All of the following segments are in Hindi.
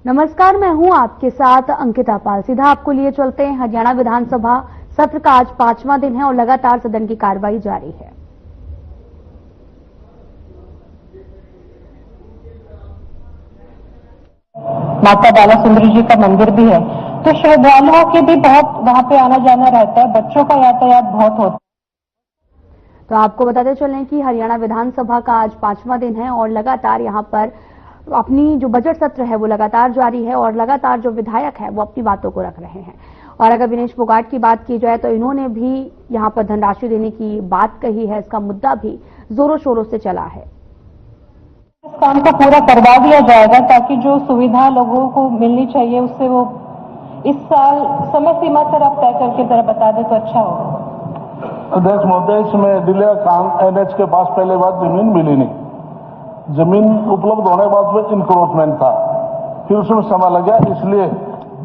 नमस्कार, मैं हूं आपके साथ अंकिता पाल। सीधा आपको लिए चलते हैं। हरियाणा विधानसभा सत्र का आज 5वां दिन है और लगातार सदन की कार्रवाई जारी है। माता बाला सुंदरी जी का मंदिर भी है, तो श्रद्धालुओं के भी बहुत वहां पे आना जाना रहता है। बच्चों का यातायात बहुत होता है। तो आपको बताते चलें कि हरियाणा विधानसभा का आज 5वां दिन है और लगातार यहां पर अपनी जो बजट सत्र है वो लगातार जारी है और लगातार जो विधायक है वो अपनी बातों को रख रहे हैं। और अगर विनेश फोगाट की बात की जाए तो इन्होंने भी यहां पर धनराशि देने की बात कही है। इसका मुद्दा भी जोरों शोरों से चला है। इस काम को पूरा करवा दिया जाएगा ताकि जो सुविधा लोगों को मिलनी चाहिए उससे वो इस साल समय सीमा सर आप तय करके जरा बता दें तो अच्छा होगा। अध्यक्ष महोदय, इसमें डिले काम एनएच के पास पहले बात जमीन मिली नहीं, जमीन उपलब्ध होने के बाद में इंक्रोचमेंट था, फिर उसमें समय लग गया, इसलिए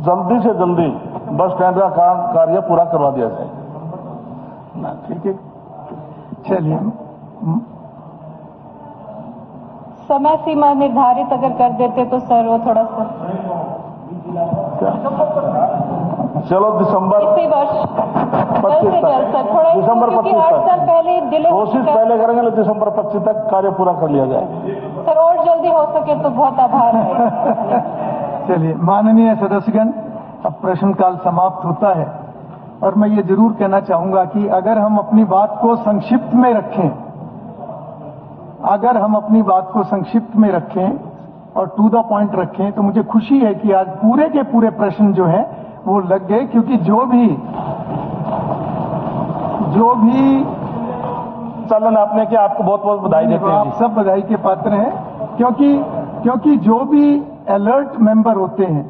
जल्दी से जल्दी बस स्टैंड का कार्य पूरा करवा दिया जाए। ठीक है, चलिए। समय सीमा निर्धारित अगर कर देते तो सर वो थोड़ा सा चलो दिसंबर इसी वर्ष दिसंबर 25 8 साल तक पहले डिले कोशिश पहले करेंगे, लेकिन दिसंबर 25 तक कार्य पूरा कर लिया जाए। सर और जल्दी हो सके तो बहुत आभार है। चलिए, माननीय सदस्यगण, अब प्रश्नकाल समाप्त होता है और मैं ये जरूर कहना चाहूंगा कि अगर हम अपनी बात को संक्षिप्त में रखें, और टू द पॉइंट रखें, तो मुझे खुशी है कि आज पूरे के पूरे प्रश्न जो हैं वो लग गए, क्योंकि जो भी चलन आपने किया, आपको बहुत बहुत बधाई देते हैं। आप सब बधाई के पात्र हैं, क्योंकि जो भी अलर्ट मेंबर होते हैं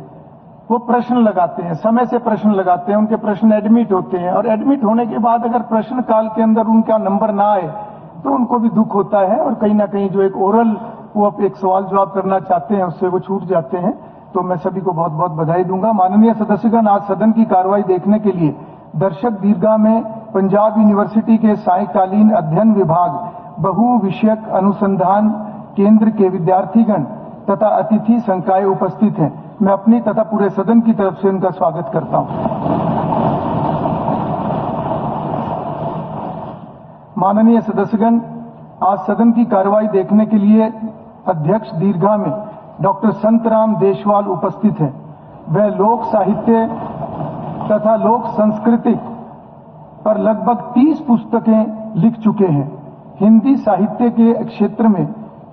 वो प्रश्न लगाते हैं, समय से प्रश्न लगाते हैं, उनके प्रश्न एडमिट होते हैं और एडमिट होने के बाद अगर प्रश्न काल के अंदर उनका नंबर ना आए तो उनको भी दुख होता है और कहीं ना कहीं जो एक ओरल वो एक सवाल जवाब करना चाहते हैं उससे वो छूट जाते हैं। तो मैं सभी को बहुत बहुत बधाई दूंगा। माननीय सदस्यगण, आज सदन की कार्रवाई देखने के लिए दर्शक दीर्घा में पंजाब यूनिवर्सिटी के सायकालीन अध्ययन विभाग बहु विषयक अनुसंधान केंद्र के विद्यार्थीगण तथा अतिथि संकाय उपस्थित हैं। मैं अपनी तथा पूरे सदन की तरफ से उनका स्वागत करता हूं। माननीय सदस्यगण, आज सदन की कार्रवाई देखने के लिए अध्यक्ष दीर्घा में डॉक्टर संतराम देशवाल उपस्थित हैं। वह लोक साहित्य तथा लोक संस्कृति पर लगभग 30 पुस्तकें लिख चुके हैं। हिंदी साहित्य के क्षेत्र में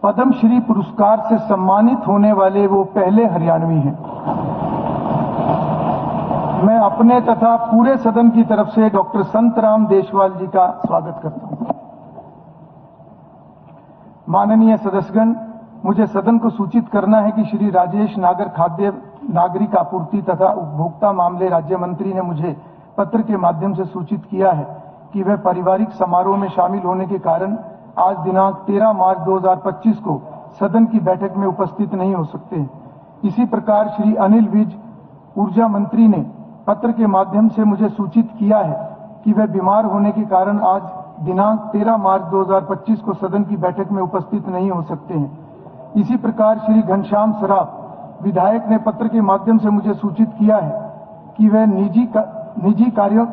पद्मश्री पुरस्कार से सम्मानित होने वाले वो पहले हरियाणवी हैं। मैं अपने तथा पूरे सदन की तरफ से डॉक्टर संतराम देशवाल जी का स्वागत करता हूं। माननीय सदस्यगण, मुझे सदन को सूचित करना है कि श्री राजेश नागर खाद्य नागरिक आपूर्ति तथा उपभोक्ता मामले राज्य मंत्री ने मुझे पत्र के माध्यम से सूचित किया है कि वह पारिवारिक समारोह में शामिल होने के कारण आज दिनांक 13 मार्च 2025 को सदन की बैठक में उपस्थित नहीं हो सकते हैं। इसी प्रकार श्री अनिल विज ऊर्जा मंत्री ने पत्र के माध्यम से मुझे सूचित किया है कि वह बीमार होने के कारण आज दिनांक 13 मार्च 2025 को सदन की बैठक में उपस्थित नहीं हो सकते हैं। इसी प्रकार श्री घनश्याम सराफ विधायक ने पत्र के माध्यम से मुझे सूचित किया है कि वह निजी कार्यों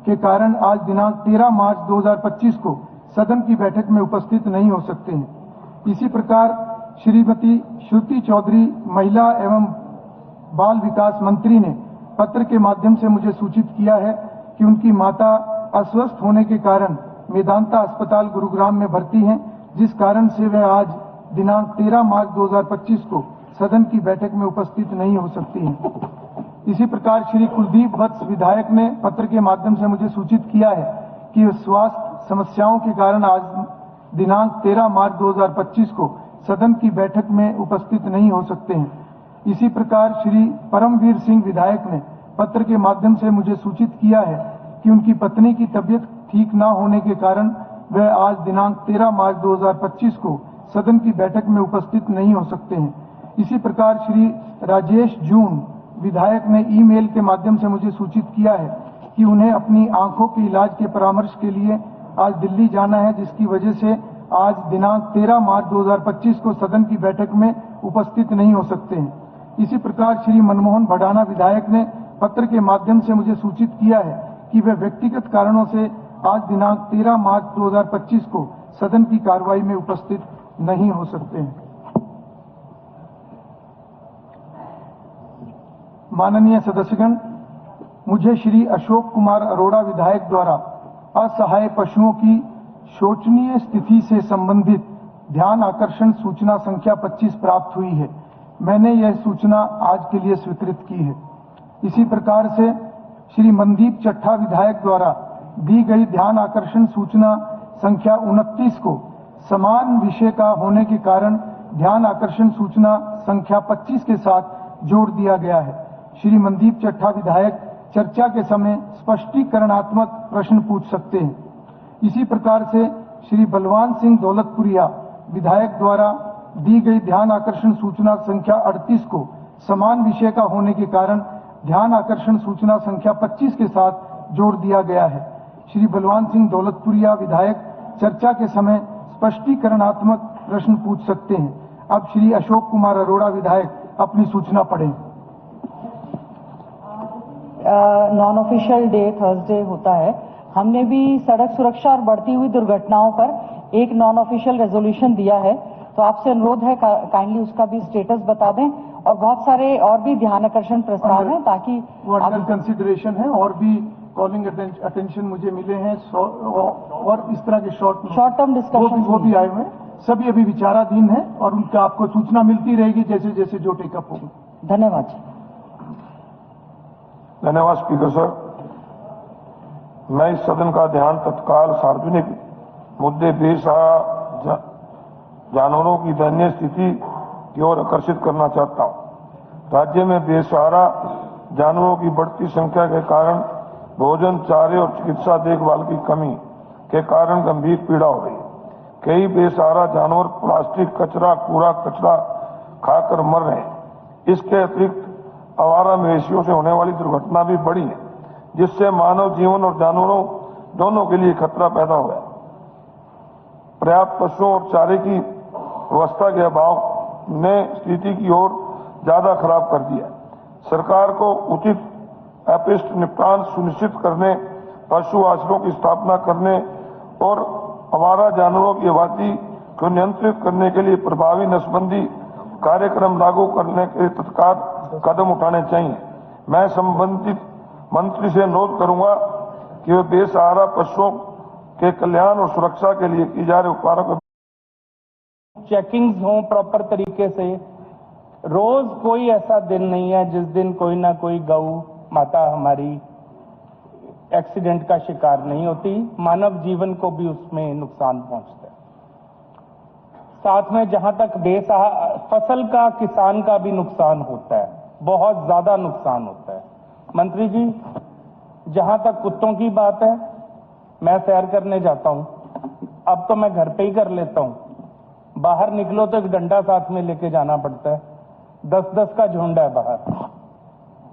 के कारण आज दिनांक 13 मार्च 2025 को सदन की बैठक में उपस्थित नहीं हो सकते हैं। इसी प्रकार श्रीमती श्रुति चौधरी महिला एवं बाल विकास मंत्री ने पत्र के माध्यम से मुझे सूचित किया है कि उनकी माता अस्वस्थ होने के कारण मेदांता अस्पताल गुरुग्राम में भर्ती हैं, जिस कारण से वे आज दिनांक 13 मार्च 2025 को सदन की बैठक में उपस्थित नहीं हो सकती हैं। इसी प्रकार श्री कुलदीप वत्स विधायक ने पत्र के माध्यम से मुझे सूचित किया है कि स्वास्थ्य समस्याओं के कारण आज दिनांक 13 मार्च 2025 को सदन की बैठक में उपस्थित नहीं हो सकते हैं। इसी प्रकार श्री परमवीर सिंह विधायक ने पत्र के माध्यम से मुझे सूचित किया है कि उनकी पत्नी की तबियत ठीक न होने के कारण वह आज दिनांक 13 मार्च 2025 को सदन की बैठक में उपस्थित नहीं हो सकते हैं। इसी प्रकार श्री राजेश जून विधायक ने ईमेल के माध्यम से मुझे सूचित किया है कि उन्हें अपनी आंखों के इलाज के परामर्श के लिए आज दिल्ली जाना है, जिसकी वजह से आज दिनांक 13 मार्च 2025 को सदन की बैठक में उपस्थित नहीं हो सकते हैं। इसी प्रकार श्री मनमोहन भडाना विधायक ने पत्र के माध्यम से मुझे सूचित किया है कि वे व्यक्तिगत कारणों से आज दिनांक 13 मार्च 2025 को सदन की कार्रवाई में उपस्थित नहीं हो सकते हैं। माननीय सदस्यगण, मुझे श्री अशोक कुमार अरोड़ा विधायक द्वारा असहाय पशुओं की शोचनीय स्थिति से संबंधित ध्यान आकर्षण सूचना संख्या 25 प्राप्त हुई है। मैंने यह सूचना आज के लिए स्वीकृत की है। इसी प्रकार से श्री मनदीप चट्ठा विधायक द्वारा दी गई ध्यान आकर्षण सूचना संख्या 29 को समान विषय का होने के कारण ध्यान आकर्षण सूचना संख्या 25 के साथ जोड़ दिया गया है। श्री मनदीप चट्ठा विधायक चर्चा के समय स्पष्टीकरणात्मक प्रश्न पूछ सकते हैं। इसी प्रकार से श्री बलवान सिंह दौलतपुरिया विधायक द्वारा दी गई ध्यान आकर्षण सूचना संख्या 38 को समान विषय का होने के कारण ध्यान आकर्षण सूचना संख्या 25 के साथ जोड़ दिया गया है। श्री बलवान सिंह दौलतपुरिया विधायक चर्चा के समय स्पष्टीकरणात्मक प्रश्न पूछ सकते हैं। अब श्री अशोक कुमार अरोड़ा विधायक अपनी सूचना पढ़ें। नॉन ऑफिशियल डे थर्सडे होता है। हमने भी सड़क सुरक्षा और बढ़ती हुई दुर्घटनाओं पर एक नॉन ऑफिशियल रेजोल्यूशन दिया है, तो आपसे अनुरोध है काइंडली उसका भी स्टेटस बता दें। और बहुत सारे और भी ध्यान आकर्षण प्रस्ताव हैं ताकि वो अंडर कंसिडरेशन है। और भी कॉलिंग अटेंशन मुझे मिले हैं और इस तरह के शॉर्ट टर्म डिस्कशन वो भी आए हुए हैं। सभी अभी विचाराधीन है और उनका आपको सूचना मिलती रहेगी जैसे जैसे जो टेकअप होगा। धन्यवाद जी। धन्यवाद स्पीकर सर। मैं इस सदन का ध्यान तत्काल सार्वजनिक मुद्दे बेसहारा जानवरों की दयनीय स्थिति की ओर आकर्षित करना चाहता हूं। राज्य में बेसहारा जानवरों की बढ़ती संख्या के कारण भोजन, चारे और चिकित्सा देखभाल की कमी के कारण गंभीर पीड़ा हो रही है। कई बेसहारा जानवर प्लास्टिक कचरा, कूड़ा कचरा खाकर मर रहे हैं। इसके अतिरिक्त आवारा मवेशियों से होने वाली दुर्घटना भी बढ़ी है, जिससे मानव जीवन और जानवरों दोनों के लिए खतरा पैदा हुआ है। पर्याप्त पशुओं और चारे की व्यवस्था के अभाव ने स्थिति की ओर ज्यादा खराब कर दिया। सरकार को उचित अपशिष्ट निपटान सुनिश्चित करने, पशु आश्रयों की स्थापना करने और आवारा जानवरों की आबादी को नियंत्रित करने के लिए प्रभावी नसबंदी कार्यक्रम लागू करने के तत्काल कदम उठाने चाहिए। मैं संबंधित मंत्री से अनुरोध करूंगा कि वे बेसहारा पशुओं के कल्याण और सुरक्षा के लिए की जा रही उपायों को चेकिंग्स हों प्रॉपर तरीके से। रोज कोई ऐसा दिन नहीं है जिस दिन कोई ना कोई गौ माता हमारी एक्सीडेंट का शिकार नहीं होती। मानव जीवन को भी उसमें नुकसान पहुंचता है। साथ में जहां तक फसल का, किसान का भी नुकसान होता है, बहुत ज्यादा नुकसान होता है। मंत्री जी, जहां तक कुत्तों की बात है, मैं सैर करने जाता हूं, अब तो मैं घर पे ही कर लेता हूं। बाहर निकलो तो एक डंडा साथ में लेके जाना पड़ता है। 10-10 का झुंड है बाहर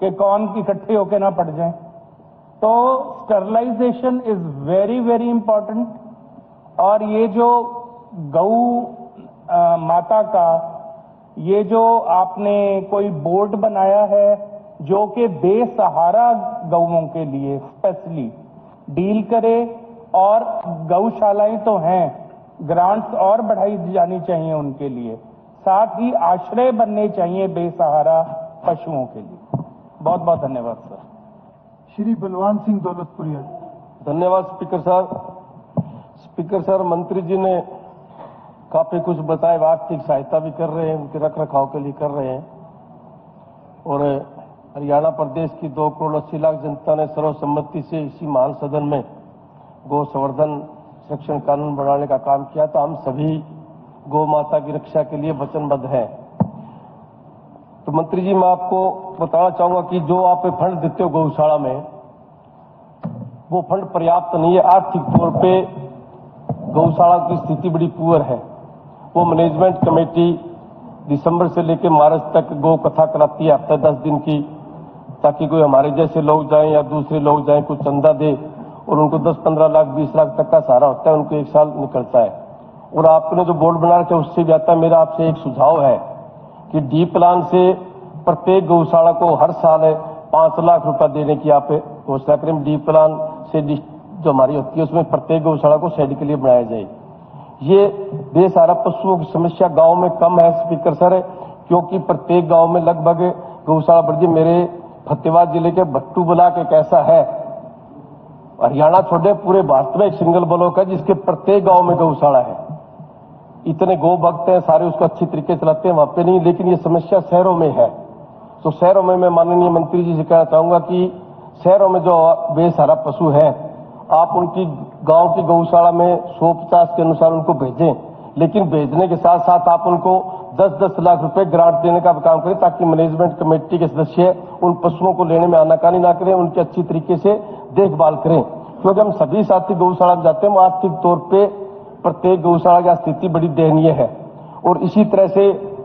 कि कौन इकट्ठे होके ना पड़ जाए। तो sterilisation is very very important. और ये जो गौ माता का ये जो आपने कोई बोर्ड बनाया है जो कि बेसहारा गौओं के लिए स्पेशली डील करे, और गौशालाएं तो हैं, ग्रांट्स और बढ़ाई जानी चाहिए उनके लिए, साथ ही आश्रय बनने चाहिए बेसहारा पशुओं के लिए। बहुत बहुत धन्यवाद सर। श्री बलवान सिंह दौलतपुरिया। धन्यवाद स्पीकर साहब। स्पीकर सर, मंत्री जी ने काफी कुछ बताया, आर्थिक सहायता भी कर रहे हैं, उनके रख रखाव के लिए कर रहे हैं। और हरियाणा प्रदेश की 2 करोड़ 80 लाख जनता ने सर्वसम्मति से इसी महान सदन में गौ संवर्धन संरक्षण कानून बनाने का काम किया, तो हम सभी गौ माता की रक्षा के लिए वचनबद्ध हैं। तो मंत्री जी, मैं आपको बताना चाहूंगा कि जो आप फंड देते हो गौशाला में, वो फंड पर्याप्त नहीं है। आर्थिक तौर पे गौशाला की स्थिति बड़ी पुअर है। वो मैनेजमेंट कमेटी दिसंबर से लेकर मार्च तक गौ कथा कराती है, हफ्ते 10 दिन की, ताकि कोई हमारे जैसे लोग जाएं या दूसरे लोग जाएं, कुछ चंदा दे, और उनको 10-15 लाख 20 लाख तक का सहारा होता है, उनको 1 साल निकलता है। और आपने जो बोर्ड बना रखा है उससे भी आता है। मेरा आपसे एक सुझाव है कि डी प्लान से प्रत्येक गौशाला को हर साल 5 लाख रुपया देने की आप घोषणा करें। डी प्लान से जो हमारी होती है उसमें प्रत्येक गौशाला को शेड के लिए बनाया जाए। ये बेसहारा पशुओं की समस्या गांव में कम है स्पीकर सर, क्योंकि प्रत्येक गांव में लगभग गौशाला बढ़ गई। मेरे फतेहाबाद जिले के भट्टू ब्लॉक एक ऐसा है, हरियाणा छोड़े पूरे भारत में एक सिंगल ब्लॉक है जिसके प्रत्येक गांव में गौशाला है। इतने गौ भक्त हैं, सारे उसको अच्छी तरीके से चलाते हैं, वहां पे नहीं। लेकिन ये समस्या शहरों में है। तो शहरों में मैं माननीय मंत्री जी से कहना चाहूंगा कि शहरों में जो बेसहारा पशु हैं, आप उनकी गांव की गौशाला में 150 के अनुसार उनको भेजें, लेकिन भेजने के साथ साथ आप उनको 10-10 लाख रुपए ग्रांट देने का काम करें, ताकि मैनेजमेंट कमेटी के सदस्य उन पशुओं को लेने में आनाकानी ना करें, उनकी अच्छी तरीके से देखभाल करें। क्योंकि हम सभी साथी गौशाला में जाते हैं, आर्थिक तौर पर प्रत्येक गौशाला की स्थिति बड़ी दयनीय है। और इसी तरह से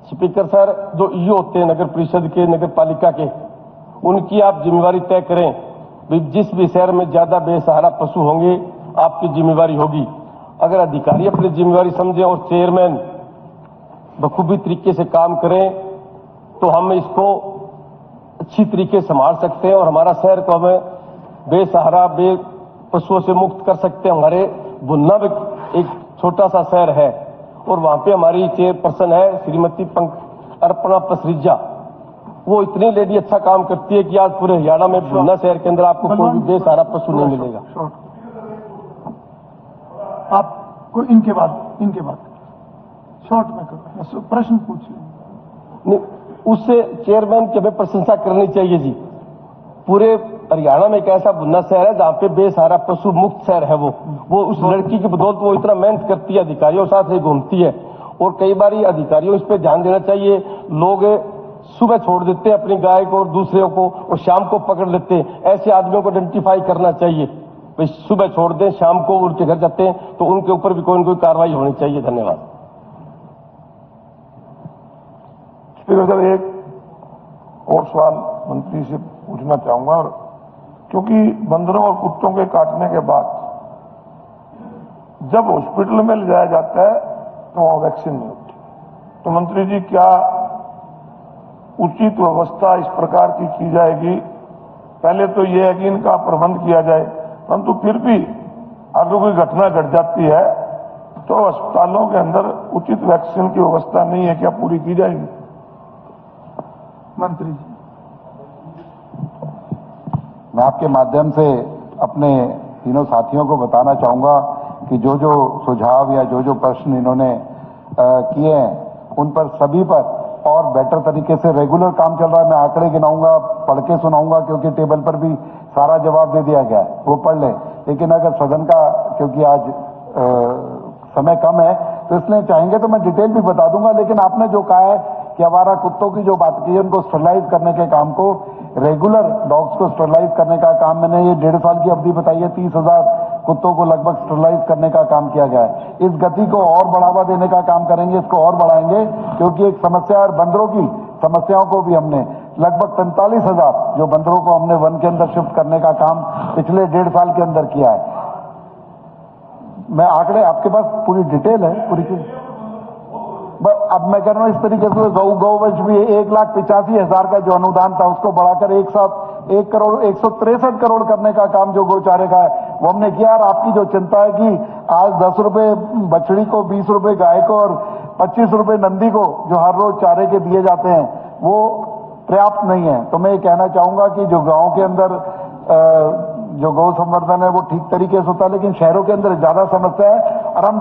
स्पीकर सर, जो ईओ होते हैं नगर परिषद के, नगर पालिका के, उनकी आप जिम्मेवारी तय करें। जिस भी शहर में ज्यादा बेसहारा पशु होंगे आपकी जिम्मेवारी होगी। अगर अधिकारी अपनी जिम्मेवारी समझें और चेयरमैन बखूबी तरीके से काम करें तो हम इसको अच्छी तरीके से संभाल सकते हैं और हमारा शहर को हमें बेसहारा पशुओं से मुक्त कर सकते हैं। हमारे बुन्ना में एक छोटा सा शहर है और वहां पे हमारी चेयरपर्सन है श्रीमती अर्पणा पसरिजा। वो इतनी लेडी अच्छा काम करती है कि आज पूरे हरियाणा में बुन्ना शहर के अंदर आपको कोई भी बेसहारा पशु नहीं मिलेगा। आपको इनके बाद शॉर्ट में करो, प्रश्न पूछिए। उससे चेयरमैन की हमें प्रशंसा करनी चाहिए जी। पूरे हरियाणा में एक ऐसा बुन्ना शहर है जहां पे बेसहारा पशु मुक्त शहर है। वो उस लड़की की बदौलत वो इतना मेहनत करती है, अधिकारियों साथ ही घूमती है। और कई बार अधिकारियों इस पे ध्यान देना चाहिए। लोग सुबह छोड़ देते हैं अपनी गाय को और दूसरों को, और शाम को पकड़ लेते हैं। ऐसे आदमियों को आइडेंटिफाई करना चाहिए। भाई सुबह छोड़ दें, शाम को उनके घर जाते हैं, तो उनके ऊपर भी कोई न कोई कार्रवाई होनी चाहिए। धन्यवाद। स्पीकर साहब, एक और सवाल मंत्री से पूछना चाहूंगा। और क्योंकि बंदरों और कुत्तों के काटने के बाद जब हॉस्पिटल में ले जाया जाता है तो वहां वैक्सीन नहीं होती, तो मंत्री जी क्या उचित व्यवस्था इस प्रकार की जाएगी? पहले तो यह है कि इनका प्रबंध किया जाए, परंतु फिर भी अगर कोई घटना घट जाती है तो अस्पतालों के अंदर उचित वैक्सीन की व्यवस्था नहीं है, क्या पूरी की जाएगी? मंत्री जी, मैं आपके माध्यम से अपने तीनों साथियों को बताना चाहूंगा कि जो जो सुझाव या जो जो प्रश्न इन्होंने किए हैं उन पर सभी पर और बेटर तरीके से रेगुलर काम चल रहा है। मैं आंकड़े गिनाऊंगा, पढ़ के सुनाऊंगा, क्योंकि टेबल पर भी सारा जवाब दे दिया गया है, वो पढ़ लें। लेकिन अगर सदन का, क्योंकि आज समय कम है, तो इसलिए चाहेंगे तो मैं डिटेल भी बता दूंगा। लेकिन आपने जो कहा है कि आवारा कुत्तों की जो बात की है, उनको स्टरलाइज करने के काम को, रेगुलर डॉग्स को स्टरलाइज करने का काम मैंने ये 1.5 साल की अवधि बताई है। 30,000 कुत्तों को लगभग स्टरलाइज करने का काम किया गया है। इस गति को और बढ़ावा देने का काम करेंगे, इसको और बढ़ाएंगे, क्योंकि एक समस्या और बंदरों की समस्याओं को भी हमने लगभग 45,000 जो बंदरों को हमने वन के अंदर शिफ्ट करने का काम पिछले 1.5 साल के अंदर किया है। मैं आंकड़े, आपके पास पूरी डिटेल है पूरी की। अब मैं कह रहा हूं इस तरीके से गौवंश भी 1,85,000 का जो अनुदान था उसको बढ़ाकर 1,63 करोड़ करने का काम जो गौचारे का है वो हमने किया। और आपकी जो चिंता है कि आज 10 रुपए बछड़ी को, 20 रुपए गाय को और 25 रुपए नंदी को जो हर रोज चारे के दिए जाते हैं वो पर्याप्त नहीं है। तो मैं ये कहना चाहूंगा कि जो गांव के अंदर जो गौ संवर्धन है वो ठीक तरीके से होता है, लेकिन शहरों के अंदर ज्यादा समस्या है। और हम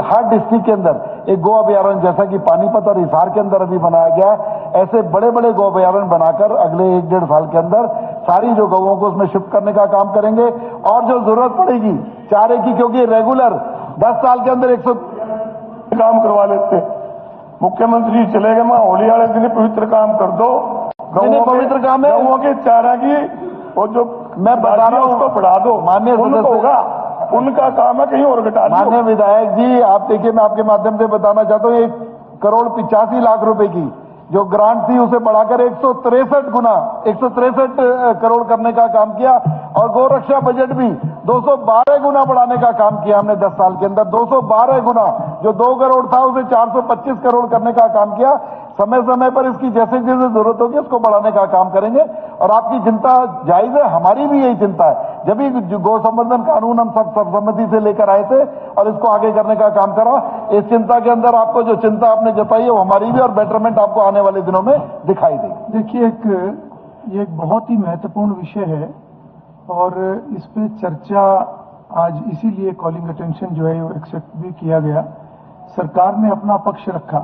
हर डिस्ट्रिक्ट के अंदर एक गौ अभ्यारण्य, जैसा कि पानीपत और हिसार के अंदर अभी बनाया गया है, ऐसे बड़े बड़े गौ अभ्यारण्य बनाकर अगले 1-1.5 साल के अंदर सारी जो गौओं को उसमें शिफ्ट करने का काम करेंगे। और जो जरूरत पड़ेगी चारे की, क्योंकि रेगुलर 10 साल के अंदर 100 काम करवा लेते। मुख्यमंत्री चले गए, मैं होली वाले दिन पवित्र काम कर दो। पवित्र काम है गौओं के चारा की, और जो मैं बता रहा हूं उसको बढ़ा दो। माननीय सदस्य होगा, उनका काम है, कहीं और घटा दो। माननीय विधायक जी, आप देखिए, मैं आपके माध्यम से बताना चाहता हूं, 1,85,00,000 रुपए की जो ग्रांट थी उसे बढ़ाकर 163 करोड़ करने का काम किया। और गौरक्षा बजट भी 212 गुना बढ़ाने का काम किया हमने 10 साल के अंदर। 212 गुना, जो 2 करोड़ था उसे 425 करोड़ करने का काम किया। समय समय पर इसकी जैसे जैसे जरूरत होगी उसको बढ़ाने का काम करेंगे। और आपकी चिंता जायज है, हमारी भी यही चिंता है। जब भी गौ संवर्धन कानून हम सब सर्वसम्मति से लेकर आए थे और इसको आगे करने का काम करा, इस चिंता के अंदर आपको जो चिंता आपने जताई है वो हमारी भी, और बेटरमेंट आपको आने वाले दिनों में दिखाई देगी। देखिए, ये एक बहुत ही महत्वपूर्ण विषय है और इस पे चर्चा आज इसीलिए कॉलिंग अटेंशन जो है वो एक्सेप्ट भी किया गया। सरकार ने अपना पक्ष रखा,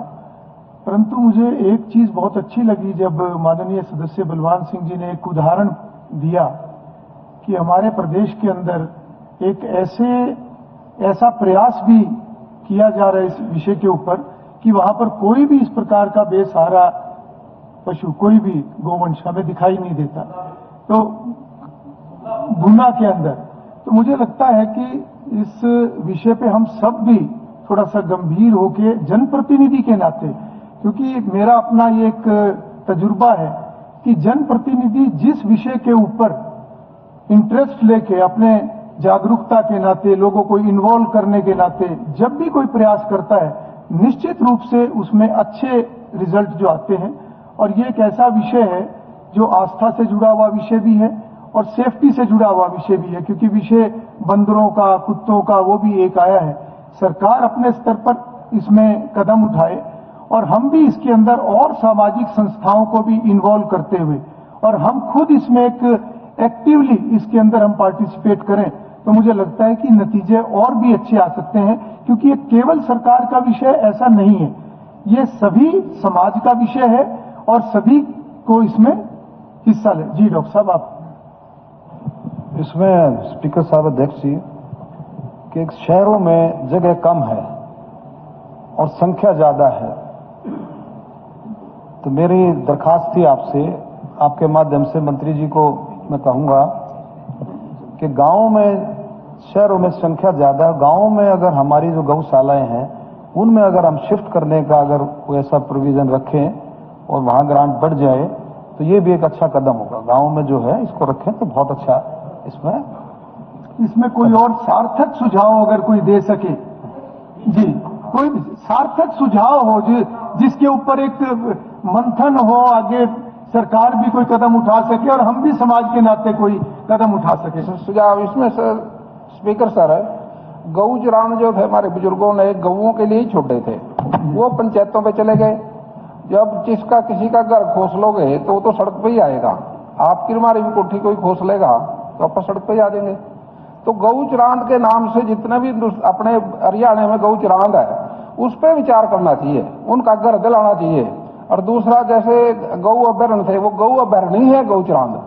परंतु मुझे एक चीज बहुत अच्छी लगी जब माननीय सदस्य बलवान सिंह जी ने एक उदाहरण दिया कि हमारे प्रदेश के अंदर एक ऐसा प्रयास भी किया जा रहा है इस विषय के ऊपर कि वहां पर कोई भी इस प्रकार का बेसहारा पशु, कोई भी गोवंश हमें दिखाई नहीं देता। तो गुना के अंदर तो मुझे लगता है कि इस विषय पे हम सब भी थोड़ा सा गंभीर होके जनप्रतिनिधि के नाते, क्योंकि मेरा अपना ये एक तजुर्बा है कि जनप्रतिनिधि जिस विषय के ऊपर इंटरेस्ट लेके अपने जागरूकता के नाते लोगों को इन्वॉल्व करने के नाते जब भी कोई प्रयास करता है, निश्चित रूप से उसमें अच्छे रिजल्ट जो आते हैं। और ये एक ऐसा विषय है जो आस्था से जुड़ा हुआ विषय भी है और सेफ्टी से जुड़ा हुआ विषय भी है, क्योंकि विषय बंदरों का, कुत्तों का वो भी एक आया है। सरकार अपने स्तर पर इसमें कदम उठाए और हम भी इसके अंदर और सामाजिक संस्थाओं को भी इन्वॉल्व करते हुए और हम खुद इसमें एक एक्टिवली इसके अंदर हम पार्टिसिपेट करें, तो मुझे लगता है कि नतीजे और भी अच्छे आ सकते हैं। क्योंकि ये केवल सरकार का विषय ऐसा नहीं है, ये सभी समाज का विषय है और सभी को इसमें हिस्सा ले। जी डॉक्टर साहब, आप इसमें स्पीकर साहब अध्यक्ष जी कि शहरों में जगह कम है और संख्या ज्यादा है, तो मेरी दरखास्त थी आपसे, आपके माध्यम से मंत्री जी को मैं कहूंगा कि गांव में, शहरों में संख्या ज्यादा है, गांवों में अगर हमारी जो गौशालाएं हैं उनमें अगर हम शिफ्ट करने का अगर कोई ऐसा प्रोविजन रखें और वहां ग्रांट बढ़ जाए तो ये भी एक अच्छा कदम होगा। गांव में जो है इसको रखें तो बहुत अच्छा इसमें कोई और सार्थक सुझाव अगर कोई दे सके, जी कोई सार्थक सुझाव हो जिसके ऊपर एक मंथन हो, आगे सरकार भी कोई कदम उठा सके और हम भी समाज के नाते कोई कदम उठा सके। सुझाव इसमें सर, स्पीकर सर, गऊ चरान जो थे हमारे बुजुर्गों ने गऊओं के लिए ही छोड़े थे, वो पंचायतों पे चले गए। जब जिसका किसी का घर खोस लोगे तो वो तो सड़क पे ही आएगा। आपकी हमारी भी कोठी कोई खोस लेगा तो आप सड़क पे ही आ जाएंगे। तो गऊ चरांद के नाम से जितने भी अपने हरियाणा में गऊ चरांद है उस पर विचार करना चाहिए, उनका घर दिलाना चाहिए। और दूसरा, जैसे गऊ अभ्यारण्य थे वो गऊ अभ्यारण्य ही है गऊ चरांद,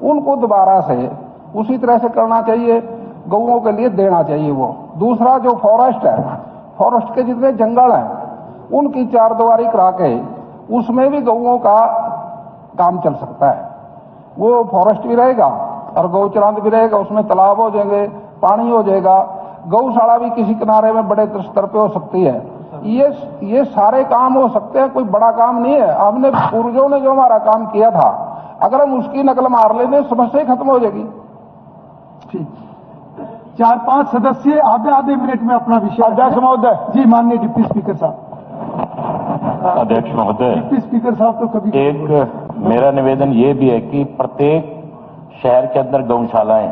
उनको दोबारा से उसी तरह से करना चाहिए, गऊओं के लिए देना चाहिए वो। दूसरा, जो फॉरेस्ट है, फॉरेस्ट के जितने जंगल हैं उनकी चारदीवारी करा के उसमें भी गऊओं का काम चल सकता है। वो फॉरेस्ट भी रहेगा और गौचरांद भी रहेगा, उसमें तालाब हो जाएंगे, पानी हो जाएगा, गौशाला भी किसी किनारे में बड़े स्तर पे हो सकती है। ये सारे काम हो सकते हैं, कोई बड़ा काम नहीं है। हमने पूर्वजों ने जो हमारा काम किया था अगर हम उसकी नकल मार लेते समस्या ही खत्म हो जाएगी। ठीक, 4-5 सदस्य आधे मिनट में अपना विषय। अध्यक्ष महोदय जी, माननीय डिप्टी स्पीकर साहब। अध्यक्ष महोदय, डिप्टी स्पीकर साहब तो कभी एक मेरा निवेदन ये भी है कि प्रत्येक शहर के अंदर गौशालाएं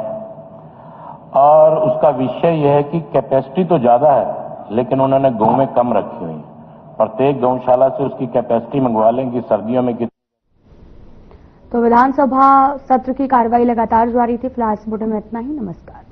और उसका विषय यह है कि कैपेसिटी तो ज्यादा है लेकिन उन्होंने गौ कम रखी हुई। प्रत्येक गौशाला से उसकी कैपेसिटी मंगवा लें कि सर्दियों में तो विधानसभा सत्र की कार्रवाई लगातार जारी थी। फिलहाल इस बुलेटिन में इतना ही। नमस्कार।